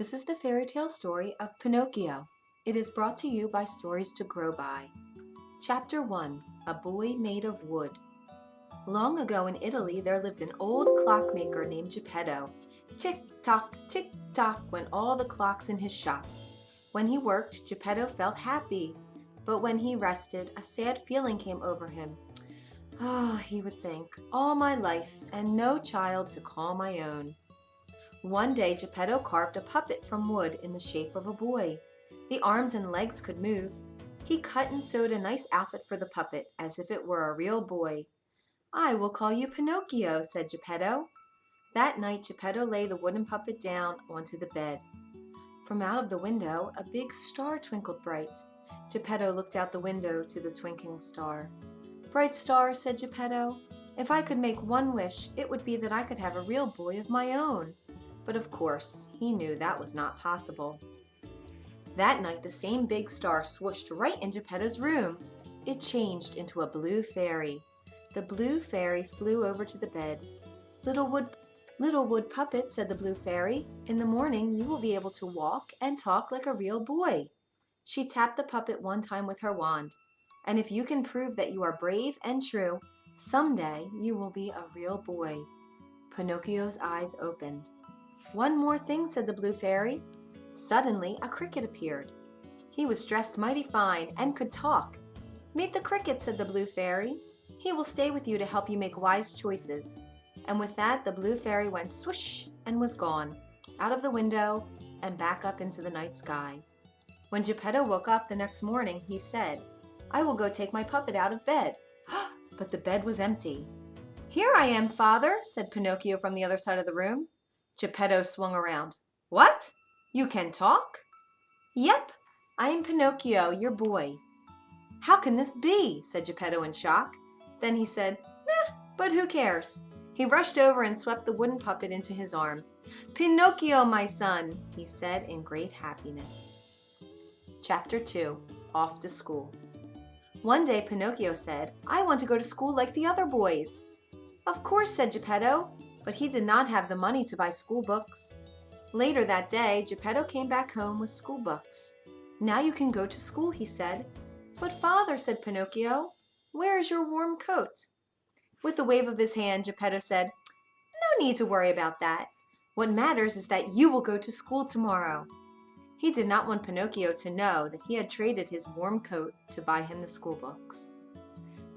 This is the fairy tale story of Pinocchio. It is brought to you by Stories to Grow By. Chapter 1. A Boy Made of Wood. Long ago in Italy there lived an old clockmaker named Geppetto. Tick-tock, went all the clocks in his shop. When he worked, Geppetto felt happy, but when he rested, a sad feeling came over him. He would think, all my life and no child to call my own. One day Geppetto carved a puppet from wood in the shape of a boy. The arms and legs could move. He cut and sewed a nice outfit for the puppet, as if it were a real boy. "I will call you Pinocchio," said Geppetto. That night Geppetto lay the wooden puppet down onto the bed. From out of the window a big star twinkled bright. Geppetto looked out the window to the twinkling star. "Bright star," said Geppetto, "if I could make one wish, it would be that I could have a real boy of my own." But of course, he knew that was not possible. That night the same big star swooshed right in Geppetto's room. It changed into a blue fairy. The blue fairy flew over to the bed. Little wood puppet," said the blue fairy, "in the morning you will be able to walk and talk like a real boy." She tapped the puppet one time with her wand. "And if you can prove that you are brave and true, someday you will be a real boy." Pinocchio's eyes opened. "One more thing," said the blue fairy. Suddenly a cricket appeared. He was dressed mighty fine and could talk. "Meet the cricket," said the blue fairy. "He will stay with you to help you make wise choices." And with that the blue fairy went swoosh and was gone, out of the window and back up into the night sky. When Geppetto woke up the next morning, he said, "I will go take my puppet out of bed." But the bed was empty. "Here I am, father," said Pinocchio from the other side of the room. Geppetto swung around. "What? You can talk?" "Yep, I am Pinocchio, your boy." "How can this be?" said Geppetto in shock. Then he said, but who cares?" He rushed over and swept the wooden puppet into his arms. "Pinocchio, my son," he said in great happiness. Chapter 2. Off to School. One day Pinocchio said, "I want to go to school like the other boys." "Of course," said Geppetto, but he did not have the money to buy school books. Later that day, Geppetto came back home with school books. "Now you can go to school," he said. "But father," said Pinocchio, "where is your warm coat?" With a wave of his hand, Geppetto said, "No need to worry about that. What matters is that you will go to school tomorrow." He did not want Pinocchio to know that he had traded his warm coat to buy him the school books.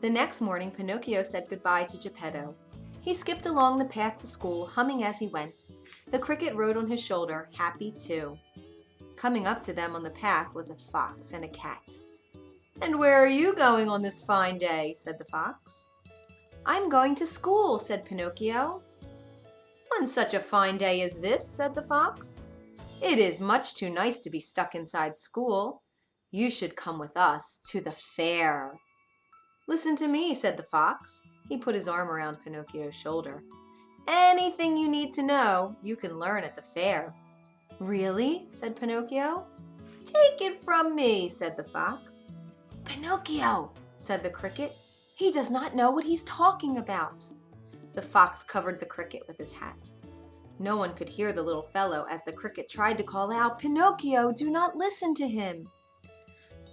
The next morning, Pinocchio said goodbye to Geppetto. He skipped along the path to school, humming as he went. The cricket rode on his shoulder, happy too. Coming up to them on the path was a fox and a cat. "And where are you going on this fine day?" said the fox. "I'm going to school," said Pinocchio. "On such a fine day as this," said the fox. "It is much too nice to be stuck inside school. You should come with us to the fair." "Listen to me," said the fox. He put his arm around Pinocchio's shoulder. "Anything you need to know, you can learn at the fair." "Really?" said Pinocchio. "Take it from me," said the fox. "Pinocchio," said the cricket. "He does not know what he's talking about." The fox covered the cricket with his hat. No one could hear the little fellow as the cricket tried to call out, "Pinocchio, do not listen to him."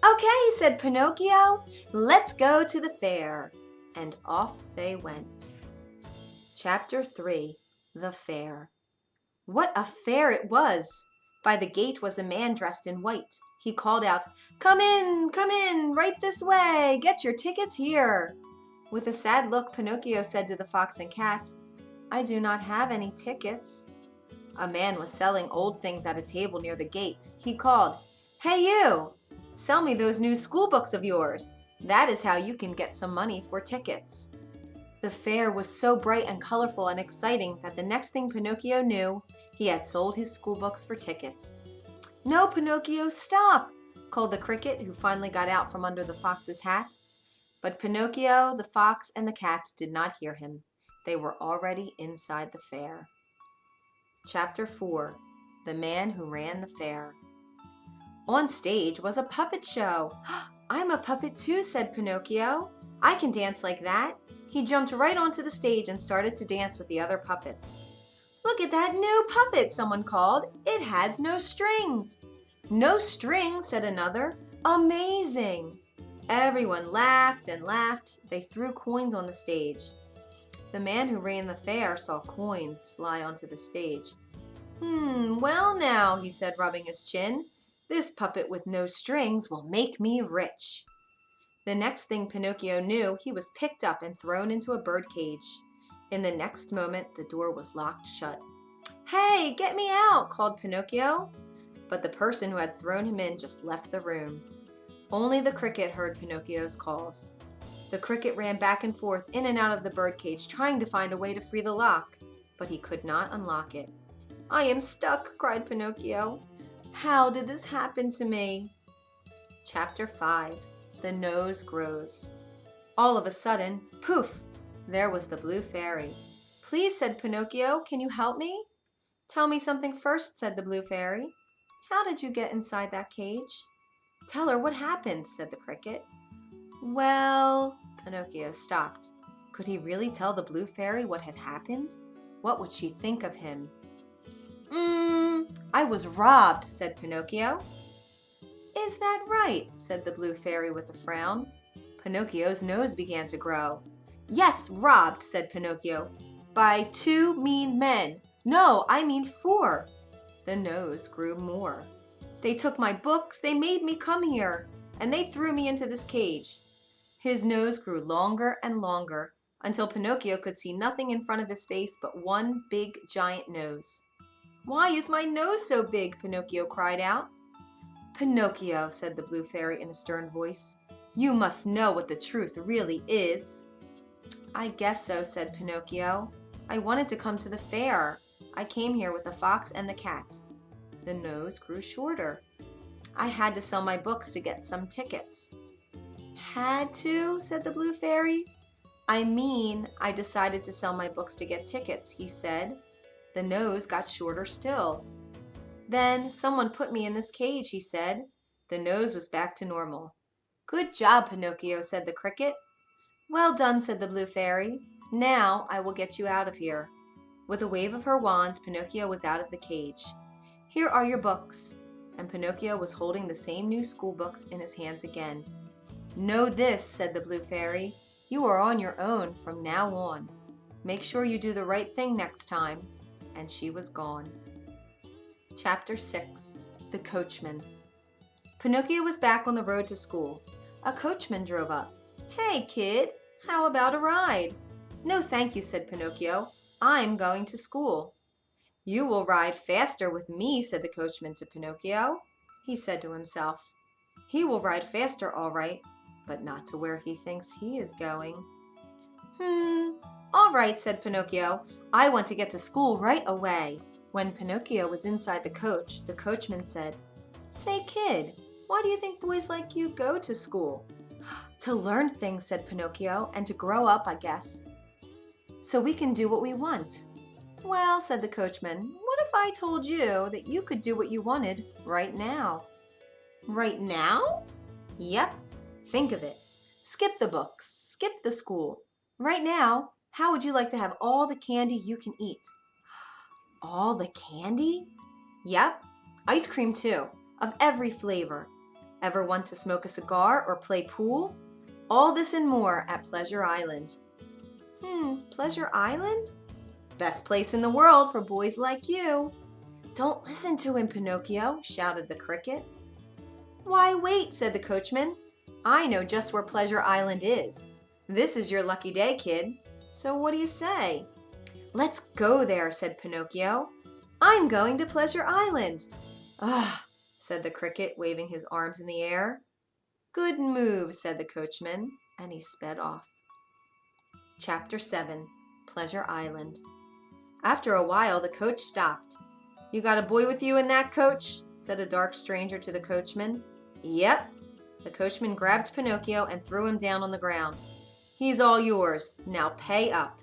"Okay," said Pinocchio, "let's go to the fair." And off they went. Chapter 3. The Fair. What a fair it was! By the gate was a man dressed in white. He called out, come in, right this way, get your tickets here." With a sad look, Pinocchio said to the fox and cat, "I do not have any tickets." A man was selling old things at a table near the gate. He called, "Hey you! Sell me those new school books of yours. That is how you can get some money for tickets." The fair was so bright and colorful and exciting that the next thing Pinocchio knew, he had sold his school books for tickets. "No, Pinocchio, stop!" called the cricket, who finally got out from under the fox's hat. But Pinocchio, the fox, and the cat did not hear him. They were already inside the fair. Chapter 4. The Man Who Ran the Fair. On stage was a puppet show. "I'm a puppet too," said Pinocchio. "I can dance like that." He jumped right onto the stage and started to dance with the other puppets. "Look at that new puppet," someone called. "It has no strings." "No strings," said another. "Amazing." Everyone laughed and laughed. They threw coins on the stage. The man who ran the fair saw coins fly onto the stage. Well now," he said, rubbing his chin, "this puppet with no strings will make me rich." The next thing Pinocchio knew, he was picked up and thrown into a bird cage. In the next moment, the door was locked shut. "Hey, get me out!" called Pinocchio. But the person who had thrown him in just left the room. Only the cricket heard Pinocchio's calls. The cricket ran back and forth in and out of the birdcage, trying to find a way to free the lock, but he could not unlock it. "I am stuck," cried Pinocchio. "How did this happen to me?" Chapter 5. The Nose Grows. All of a sudden, poof! There was the blue fairy. "Please," said Pinocchio, "can you help me?" "Tell me something first," said the blue fairy. "How did you get inside that cage?" "Tell her what happened," said the cricket. "Well," Pinocchio stopped. Could he really tell the blue fairy what had happened? What would she think of him? "I was robbed," said Pinocchio. "Is that right?" said the blue fairy with a frown. Pinocchio's nose began to grow. "Yes, robbed," said Pinocchio. "By 2 mean men. No, I mean 4. The nose grew more. "They took my books, they made me come here, and they threw me into this cage." His nose grew longer and longer, until Pinocchio could see nothing in front of his face but one big giant nose. "Why is my nose so big?" Pinocchio cried out. "Pinocchio," said the blue fairy in a stern voice, "you must know what the truth really is." "I guess so," said Pinocchio. "I wanted to come to the fair. I came here with the fox and the cat." The nose grew shorter. "I had to sell my books to get some tickets." "Had to?" said the blue fairy. "I mean, I decided to sell my books to get tickets," he said. The nose got shorter still. "Then someone put me in this cage," he said. The nose was back to normal. "Good job, Pinocchio," said the cricket. "Well done," said the blue fairy. "Now I will get you out of here." With a wave of her wand, Pinocchio was out of the cage. "Here are your books." And Pinocchio was holding the same new school books in his hands again. "Know this," said the blue fairy. "You are on your own from now on. Make sure you do the right thing next time." And she was gone. Chapter 6. The Coachman. Pinocchio was back on the road to school. A coachman drove up. "Hey, kid, how about a ride?" "No, thank you," said Pinocchio. "I'm going to school." "You will ride faster with me," said the coachman to Pinocchio. He said to himself, "He will ride faster all right, but not to where he thinks he is going." All right," said Pinocchio. "I want to get to school right away." When Pinocchio was inside the coach, the coachman said, "Say, kid, why do you think boys like you go to school?" "To learn things," said Pinocchio, "and to grow up, I guess. So we can do what we want." "Well," said the coachman, "what if I told you that you could do what you wanted right now?" "Right now?" "Yep. Think of it. Skip the books. Skip the school. Right now, how would you like to have all the candy you can eat?" "All the candy?" "Yep. Ice cream too, of every flavor. Ever want to smoke a cigar or play pool? All this and more at Pleasure Island." Pleasure Island? Best place in the world for boys like you." "Don't listen to him, Pinocchio," shouted the cricket. "Why, wait," said the coachman. "I know just where Pleasure Island is. This is your lucky day, kid. So what do you say?" "Let's go there," said Pinocchio. "I'm going to Pleasure Island." "Ugh," said the cricket, waving his arms in the air. "Good move," said the coachman, and he sped off. Chapter 7. Pleasure Island. After a while, the coach stopped. "You got a boy with you in that coach?" said a dark stranger to the coachman. "Yep." The coachman grabbed Pinocchio and threw him down on the ground. "He's all yours. Now pay up."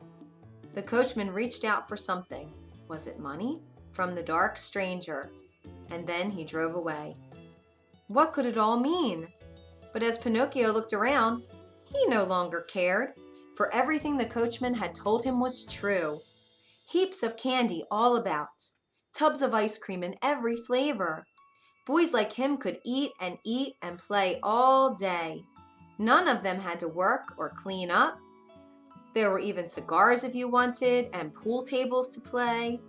The coachman reached out for something. Was it money? From the dark stranger. And then he drove away. What could it all mean? But as Pinocchio looked around, he no longer cared, for everything the coachman had told him was true. Heaps of candy all about. Tubs of ice cream in every flavor. Boys like him could eat and play all day. None of them had to work or clean up. There were even cigars if you wanted, and pool tables to play.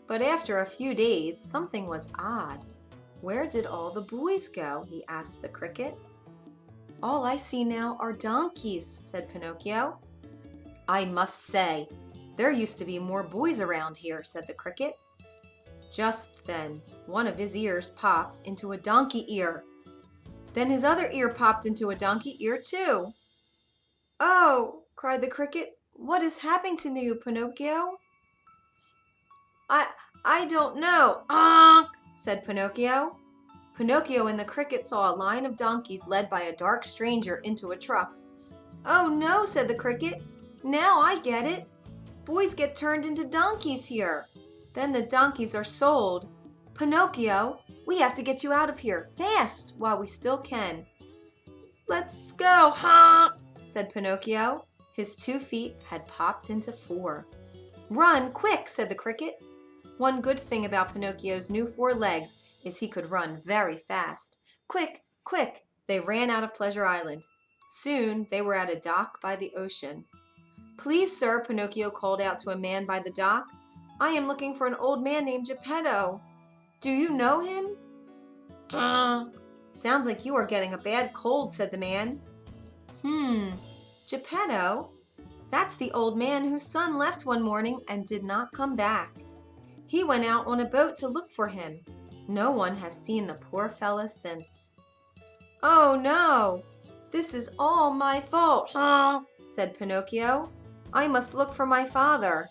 But after a few days, something was odd. Where did all the boys go? He asked the cricket. All I see now are donkeys, said Pinocchio. I must say, there used to be more boys around here, said the cricket. Just then, one of his ears popped into a donkey ear. Then his other ear popped into a donkey ear too. Oh, cried the cricket, what is happening to you, Pinocchio? I don't know, honk, said Pinocchio. Pinocchio and the cricket saw a line of donkeys led by a dark stranger into a truck. Oh no, said the cricket, now I get it. Boys get turned into donkeys here. Then the donkeys are sold. Pinocchio, we have to get you out of here, fast, while we still can. Let's go, honk, said Pinocchio. His 2 feet had popped into 4. Run, quick, said the cricket. One good thing about Pinocchio's new 4 legs is he could run very fast. Quick, quick, they ran out of Pleasure Island. Soon they were at a dock by the ocean. Please, sir, Pinocchio called out to a man by the dock. I am looking for an old man named Geppetto. Do you know him? Sounds like you are getting a bad cold, said the man. Geppetto? That's the old man whose son left one morning and did not come back. He went out on a boat to look for him. No one has seen the poor fellow since. Oh no, this is all my fault, said Pinocchio. I must look for my father.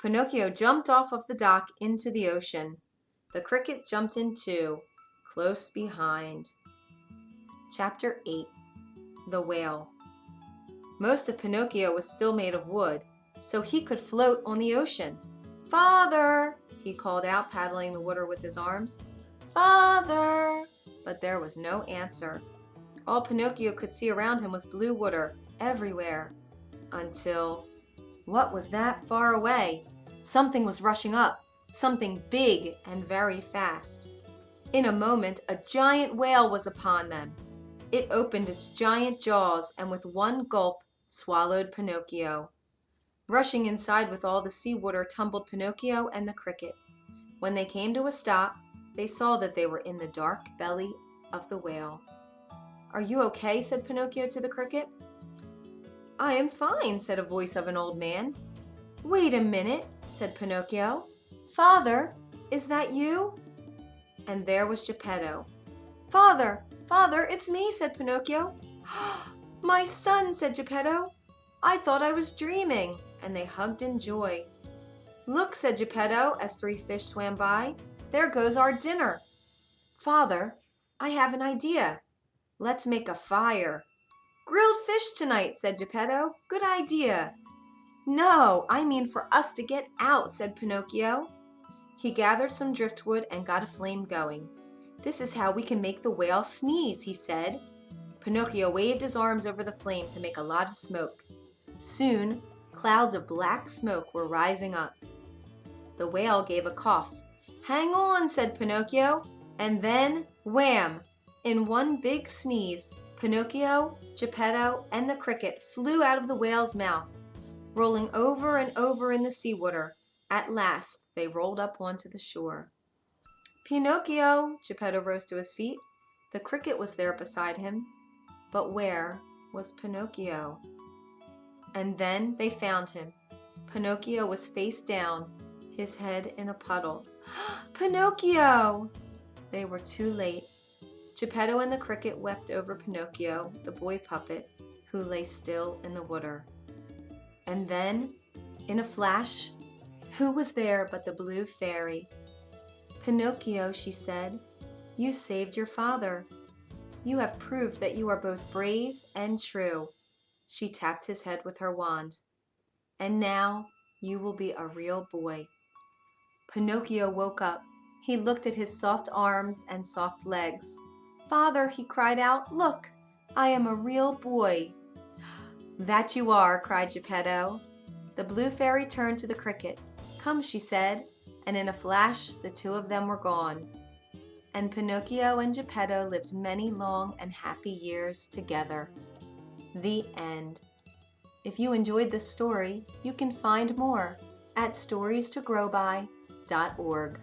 Pinocchio jumped off of the dock into the ocean. The cricket jumped in too, close behind. Chapter 8. The Whale. Most of Pinocchio was still made of wood, so he could float on the ocean. Father, he called out, paddling the water with his arms. Father! But there was no answer. All Pinocchio could see around him was blue water everywhere. Until, what was that far away? Something was rushing up, something big and very fast. In a moment, a giant whale was upon them. It opened its giant jaws and with one gulp swallowed Pinocchio. Rushing inside with all the seawater tumbled Pinocchio and the cricket. When they came to a stop, they saw that they were in the dark belly of the whale. Are you okay? Said Pinocchio to the cricket. I am fine, said a voice of an old man. Wait a minute, said Pinocchio. Father, is that you? And there was Geppetto. Father, Father, it's me, said Pinocchio. My son, said Geppetto. I thought I was dreaming, and they hugged in joy. Look, said Geppetto as 3 fish swam by. There goes our dinner. Father, I have an idea. Let's make a fire. Grilled fish tonight, said Geppetto. Good idea. No, I mean for us to get out, said Pinocchio. He gathered some driftwood and got a flame going. This is how we can make the whale sneeze, he said. Pinocchio waved his arms over the flame to make a lot of smoke. Soon, clouds of black smoke were rising up. The whale gave a cough. Hang on, said Pinocchio, and then, wham! In one big sneeze, Pinocchio, Geppetto, and the cricket flew out of the whale's mouth, rolling over and over in the seawater. At last, they rolled up onto the shore. Pinocchio! Geppetto rose to his feet. The cricket was there beside him. But where was Pinocchio? And then they found him. Pinocchio was face down, his head in a puddle. Pinocchio! They were too late. Geppetto and the cricket wept over Pinocchio, the boy puppet, who lay still in the water. And then, in a flash, who was there but the blue fairy? Pinocchio, she said, you saved your father. You have proved that you are both brave and true. She tapped his head with her wand. And now you will be a real boy. Pinocchio woke up. He looked at his soft arms and soft legs. Father, he cried out, look, I am a real boy. That you are, cried Geppetto. The blue fairy turned to the cricket. "Come," she said, and in a flash the two of them were gone. And Pinocchio and Geppetto lived many long and happy years together. The end. If you enjoyed this story, you can find more at storiestogrowby.org.